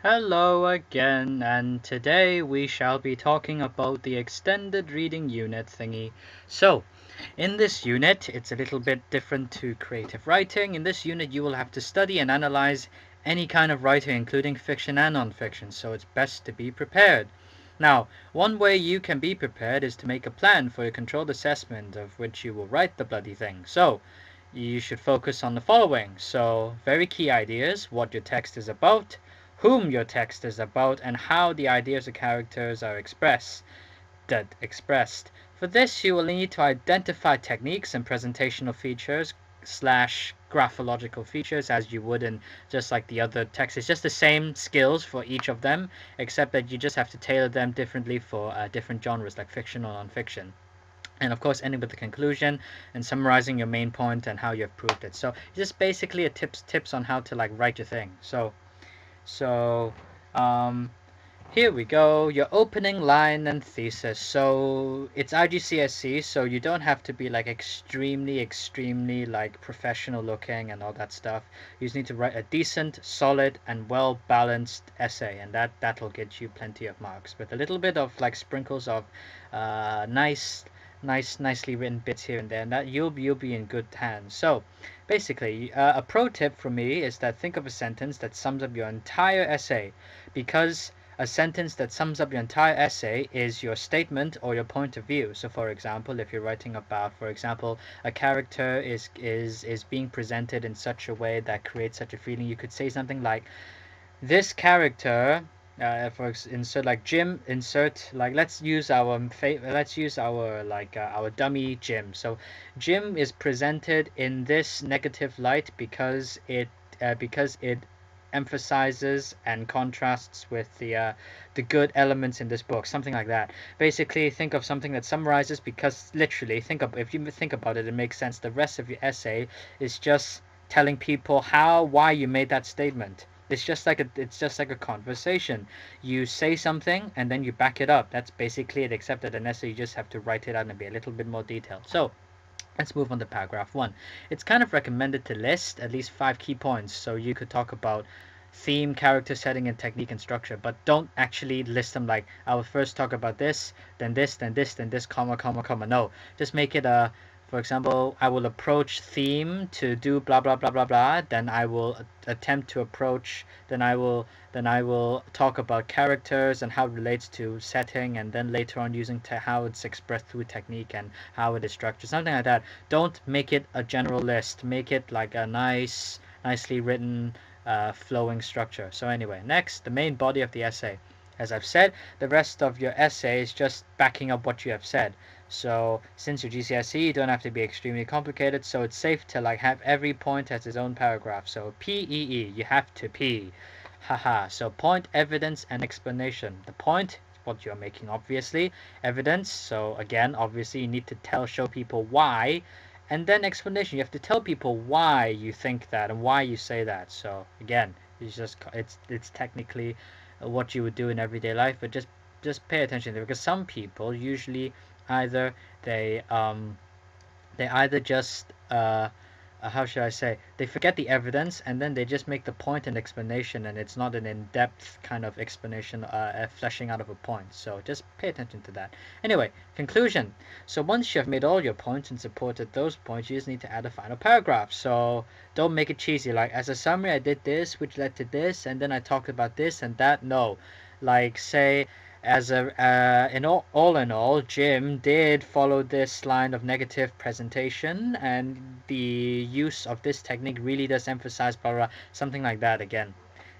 Hello again, and today we shall be talking about the extended reading unit thingy. So, in this unit, it's a little bit different to creative writing. In this unit, you will have to study and analyze any kind of writing, including fiction and non-fiction, so it's best to be prepared. Now, one way you can be prepared is to make a plan for your controlled assessment of which you will write the bloody thing. So, you should focus on the following. So, very key ideas, what your text is about, whom your text is about, and how the ideas or characters are expressed. For this, you will need to identify techniques and presentational features slash graphological features as you would in just like the other text. It's just the same skills for each of them, except that you just have to tailor them differently for different genres like fiction or non-fiction. And of course, ending with the conclusion and summarizing your main point and how you have proved it. So it's just basically a tips on how to like write your thing. So um, here we go. Your opening line and thesis. So it's IGCSE, so you don't have to be like extremely like professional looking and all that stuff. You just need to write a decent, solid, and well balanced essay, and that'll get you plenty of marks with a little bit of like sprinkles of nicely written bits here and there, and that you'll be in good hands. So basically, a pro tip from me is that think of a sentence that sums up your entire essay, because a sentence that sums up your entire essay is your statement or your point of view. So for example, if you're writing about, for example, a character is being presented in such a way that creates such a feeling, you could say something like, this character, insert like Jim, insert like let's use our dummy Jim. So Jim is presented in this negative light because it emphasizes and contrasts with the good elements in this book, something like that. Basically, think of something that summarizes, because literally think of, if you think about it, it makes sense. The rest of your essay is just telling people why you made that statement. It's just like a conversation. You say something and then you back it up. That's basically it, except that an essay you just have to write it out and be a little bit more detailed. So let's move on to paragraph one. It's kind of recommended to list at least 5 key points. So you could talk about theme, character, setting, and technique and structure, but don't actually list them like, I will first talk about this, then this, then this, then this, comma, comma, comma. No, just make it a, for example, I will approach theme to do blah blah blah blah blah. Then I will attempt to approach. Then I will talk about characters and how it relates to setting, and then later on using how it's expressed through technique and how it is structured, something like that. Don't make it a general list. Make it like a nicely written, flowing structure. So anyway, next, the main body of the essay. As I've said, the rest of your essay is just backing up what you have said. So since you're GCSE, you don't have to be extremely complicated. So it's safe to like have every point as its own paragraph. So PEE, you have to P. Haha. So point, evidence, and explanation. The point is what you're making, obviously. Evidence. So again, obviously, you need to show people why. And then explanation. You have to tell people why you think that and why you say that. So again, it's technically what you would do in everyday life, but just pay attention to it, because some people usually either they either just how should I say, they forget the evidence and then they just make the point an explanation, and it's not an in-depth kind of explanation, fleshing out of a point. So just pay attention to that. Anyway, conclusion. So once you have made all your points and supported those points, you just need to add a final paragraph. So don't make it cheesy, like, as a summary, I did this which led to this, and then I talked about this and that. No, like, say, as a all in all, Jim did follow this line of negative presentation, and the use of this technique really does emphasize blah, blah, something like that. Again,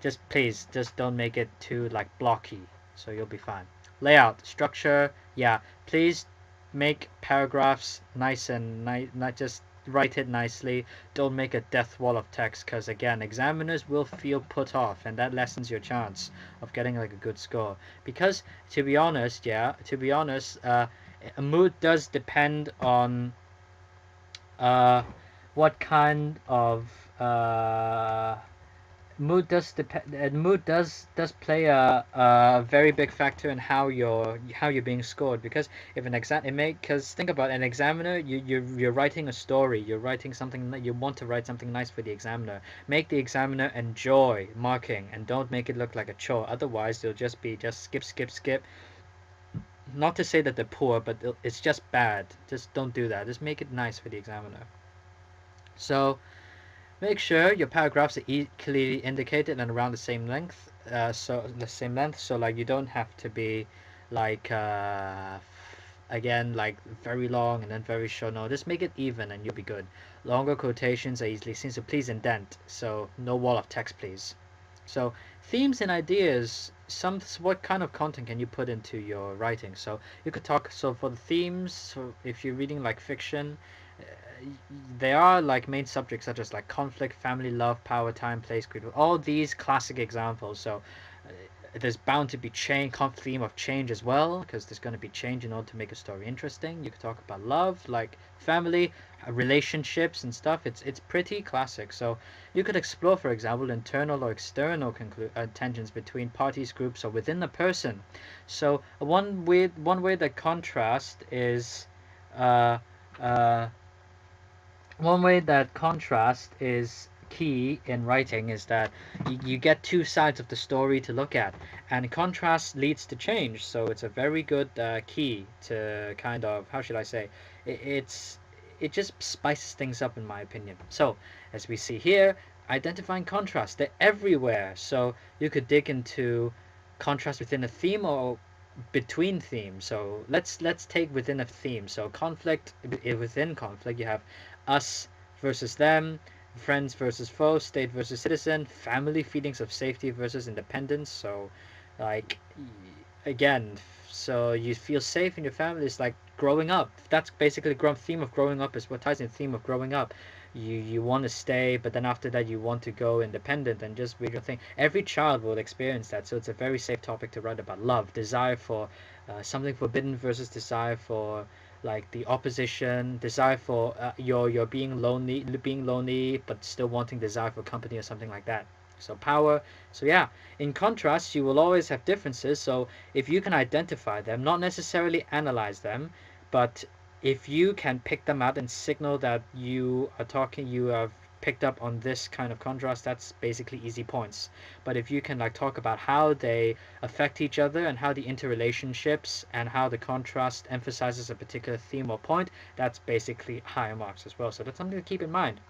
just please, just don't make it too like blocky, so you'll be fine. Layout, structure, yeah, please make paragraphs nice and not just write it nicely. Don't make a death wall of text, because again, examiners will feel put off, and that lessens your chance of getting like a good score. Because to be honest, a mood does depend on uh, what kind of mood does play a very big factor in how you're being scored, because if an exam it may because think about an examiner, you're writing a story, you're writing something that you want to write something nice for the examiner. Make the examiner enjoy marking and don't make it look like a chore, otherwise they'll just be just skip. Not to say that they're poor, but it's just bad. Just don't do that. Just make it nice for the examiner. So make sure your paragraphs are clearly indicated and around the same length. So like you don't have to be like again like very long and then very short. No, just make it even and you'll be good. Longer quotations are easily seen. So please indent. So no wall of text, please. So themes and ideas. What kind of content can you put into your writing? So you could talk. So for the themes, so if you're reading like fiction, there are like main subjects such as like conflict, family, love, power, time, place, creed, all these classic examples. So there's bound to be theme of change as well, because there's going to be change in order to make a story interesting. You could talk about love, like family, relationships and stuff. It's pretty classic. So you could explore, for example, internal or external tensions between parties, groups, or within the person. So one way that contrast is uh, uh, one way that contrast is key in writing is that you get two sides of the story to look at, and contrast leads to change. So it's a very good key to kind of, how should I say, it's it just spices things up in my opinion. So as we see here, identifying contrast, they're everywhere. So you could dig into contrast within a theme or between themes. So let's take within a theme. So conflict, within conflict you have us versus them, friends versus foes, state versus citizen, family, feelings of safety versus independence. So like again, so you feel safe in your family is like growing up. That's basically theme of growing up is what ties in theme of growing up. You want to stay, but then after that you want to go independent and just read your thing. Every child will experience that, so it's a very safe topic to write about. Love, desire for something forbidden versus desire for like the opposition, desire for you're being lonely, but still wanting desire for company or something like that. So power. So yeah, in contrast, you will always have differences. So if you can identify them, not necessarily analyze them, but if you can pick them out and signal that you have picked up on this kind of contrast, that's basically easy points. But if you can like talk about how they affect each other and how the interrelationships and how the contrast emphasizes a particular theme or point, that's basically higher marks as well. So that's something to keep in mind.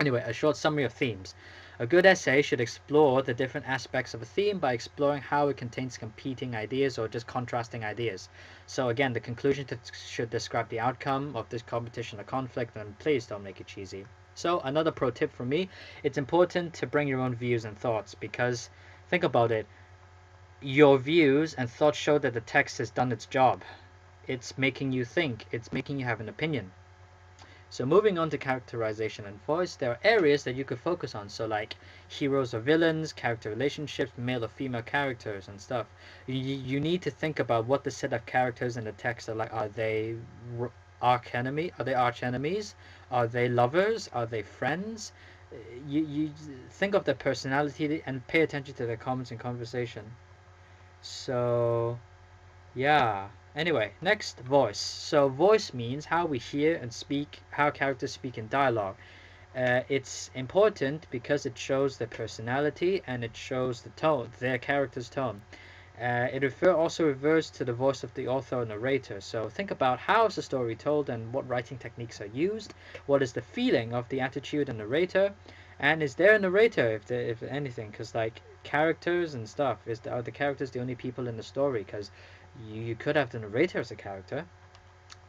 Anyway, a short summary of themes. A good essay should explore the different aspects of a theme by exploring how it contains competing ideas or just contrasting ideas. So again, the conclusion should describe the outcome of this competition or conflict, and please don't make it cheesy. So another pro tip from me, it's important to bring your own views and thoughts, because think about it, your views and thoughts show that the text has done its job. It's making you think, it's making you have an opinion. So moving on to characterization and voice, there are areas that you could focus on. So like heroes or villains, character relationships, male or female characters and stuff. You need to think about what the set of characters in the text are like. Are they arch enemy? Are they arch enemies? Are they lovers? Are they friends? You think of their personality and pay attention to their comments and conversation. So yeah. Anyway, next, voice. So voice means how we hear and speak, how characters speak in dialogue. It's important because it shows their personality and it shows the tone, their character's tone. Also refers to the voice of the author or narrator. So think about how is the story told and what writing techniques are used. What is the feeling of the attitude and narrator? And is there a narrator if anything? Because like characters and stuff, are the characters the only people in the story? Because you could have the narrator as a character.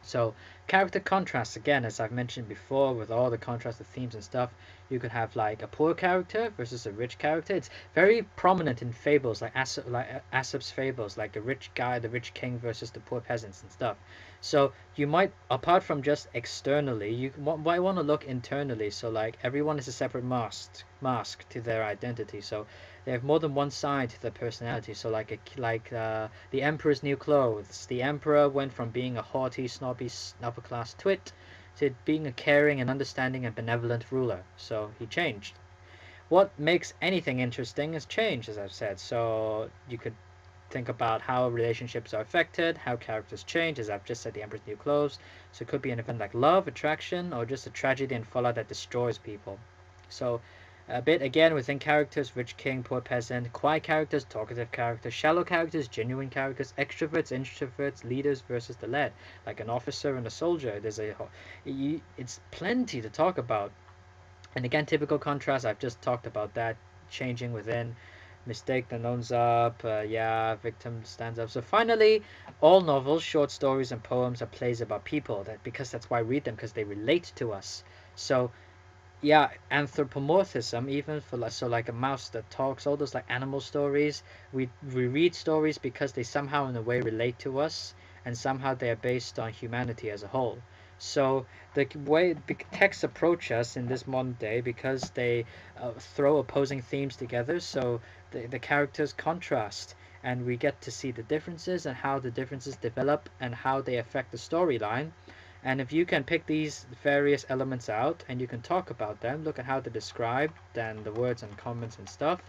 So character contrasts, again, as I've mentioned before, with all the contrast of themes and stuff, you could have like a poor character versus a rich character. It's very prominent in fables like Aesop's fables, like the rich guy, the rich king versus the poor peasants and stuff. So you might, apart from just externally, you might want to look internally. So like everyone is a separate mask to their identity. So they have more than one side to their personality. So the emperor's new clothes. The emperor went from being a haughty, snobby, upper class twit to being a caring and understanding and benevolent ruler. So he changed. what makes anything interesting is change, as I've said. So you could think about how relationships are affected, how characters change, as I've just said, the Emperor's New Clothes. So it could be an event like love, attraction, or just a tragedy and fallout that destroys people. So a bit again within characters: rich king, poor peasant, quiet characters, talkative characters, shallow characters, genuine characters, extroverts, introverts, leaders versus the led, like an officer and a soldier. It's plenty to talk about. And again, typical contrast, I've just talked about that, changing within. Mistake that owns up, yeah, victim stands up. So finally, all novels, short stories, and poems are plays about people. Because that's why I read them, because they relate to us. So yeah, anthropomorphism, even for like a mouse that talks, all those like animal stories. We read stories because they somehow in a way relate to us, and somehow they are based on humanity as a whole. So the way texts approach us in this modern day, because they throw opposing themes together, so the characters contrast, and we get to see the differences and how the differences develop and how they affect the storyline. And if you can pick these various elements out and you can talk about them, look at how they're described and the words and comments and stuff,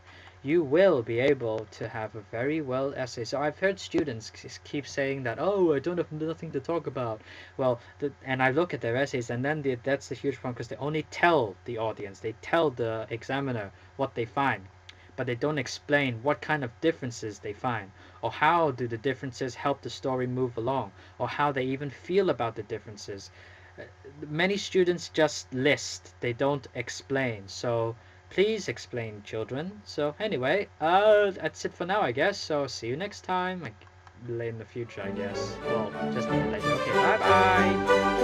you will be able to have a very well essay. So I've heard students keep saying that, oh, I don't have nothing to talk about. Well, and I look at their essays, and then that's the huge problem, because they only tell the audience, they tell the examiner what they find, but they don't explain what kind of differences they find, or how do the differences help the story move along, or how they even feel about the differences. Uh, Many students just list, they don't explain. So please explain, children. So anyway, that's it for now, I guess. So see you next time, like in the future, I guess. Well, just later. Okay, bye bye.